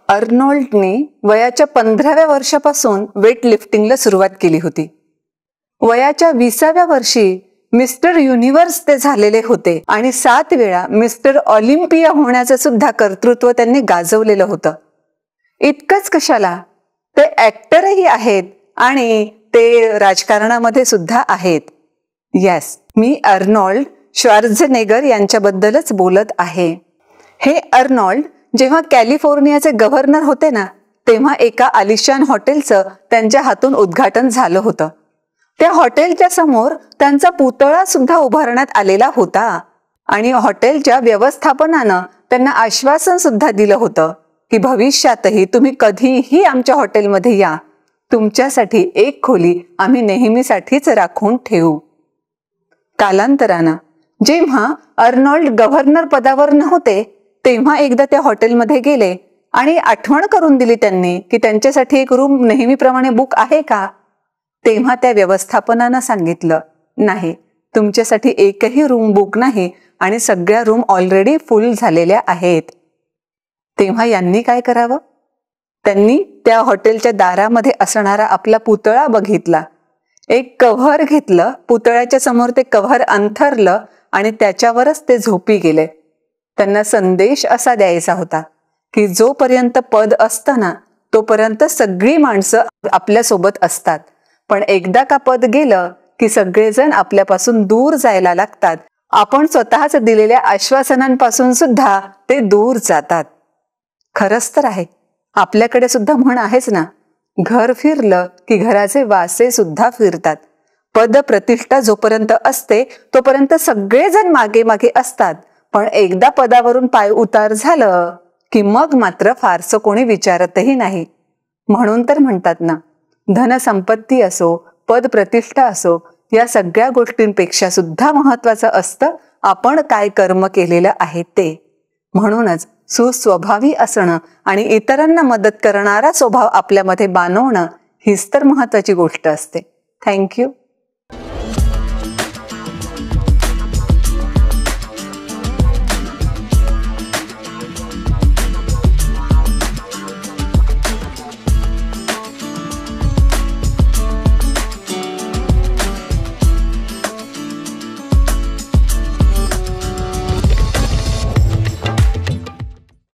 अर्नोल्डने वयाच्या 15व्या वर्षापासून वेट लिफ्टिंगला सुरुवात केली होती. वयाच्या 20व्या वर्षी मिस्टर युनिव्हर्स ते झालेले होते आणि 7 वेळा मिस्टर ऑलिम्पिया होण्याचं सुद्धा कर्तृत्व त्यांनी गाजवलेलं होतं. इतकंच कशाला, ते ऍक्टरही आहेत आणि ते राजकारणामध्ये सुद्धा आहेत. येस, मी अर्नोल्ड श्वार्झनेगर यांच्याबद्दलच बोलत आहे. हे अर्नोल्ड जेव्हा कॅलिफोर्नियाचे गव्हर्नर होते ना, तेव्हा एका आलिशान हॉटेलचं त्यांच्या हातून उद्घाटन झालं होतं. त्या हॉटेलच्या समोर त्यांचा पुतळा सुद्धा उभारण्यात आलेला होता आणि हॉटेलच्या व्यवस्थापनानं त्यांना आश्वासन सुद्धा दिलं होतं की भविष्यातही तुम्ही कधीही आमच्या हॉटेलमध्ये या, तुमच्यासाठी एक खोली आम्ही नेहमीसाठीच राखून ठेवू. कालांतरानं जेव्हा अर्नोल्ड गव्हर्नर पदावर नव्हते, तेव्हा एकदा त्या हॉटेलमध्ये गेले आणि आठवण करून दिली त्यांनी की त्यांच्यासाठी एक रूम नेहमीप्रमाणे बुक आहे का. तेव्हा त्या व्यवस्थापनानं सांगितलं, नाही, तुमच्यासाठी एकही रूम बुक नाही आणि सगळ्या रूम ऑलरेडी फुल झालेल्या आहेत. तेव्हा यांनी काय करावं? त्यांनी त्या हॉटेलच्या दारामध्ये असणारा आपला पुतळा बघितला, एक कव्हर घेतलं, पुतळ्याच्या समोर ते कव्हर अंथरलं आणि त्याच्यावरच ते झोपी गेले. त्यांना संदेश असा द्यायचा होता की जोपर्यंत पद असतं ना, तोपर्यंत सगळी माणसं आपल्यासोबत असतात, पण एकदा का पद गेलं की सगळेजण आपल्यापासून दूर जायला लागतात. आपण स्वतःच दिलेल्या आश्वासनांपासून सुद्धा ते दूर जातात. खरंच तर आहे, आपल्याकडे सुद्धा म्हण आहेच ना, घर फिरलं की घराचे वासे सुद्धा फिरतात. पद प्रतिष्ठा जोपर्यंत असते तोपर्यंत सगळेजण मागे मागे असतात, पण एकदा पदावरून पाय उतार झालं की मग मात्र फारसं कोणी विचारतही नाही. म्हणून तर म्हणतात ना, धनसंपत्ती असो, पद प्रतिष्ठा असो, या सगळ्या गोष्टींपेक्षा सुद्धा महत्वाचं असतं आपण काय कर्म केलेलं आहे ते. म्हणूनच सुस्वभावी असणं आणि इतरांना मदत करणारा स्वभाव आपल्यामध्ये बाणवणं हीच तर महत्वाची गोष्ट असते. थँक्यू.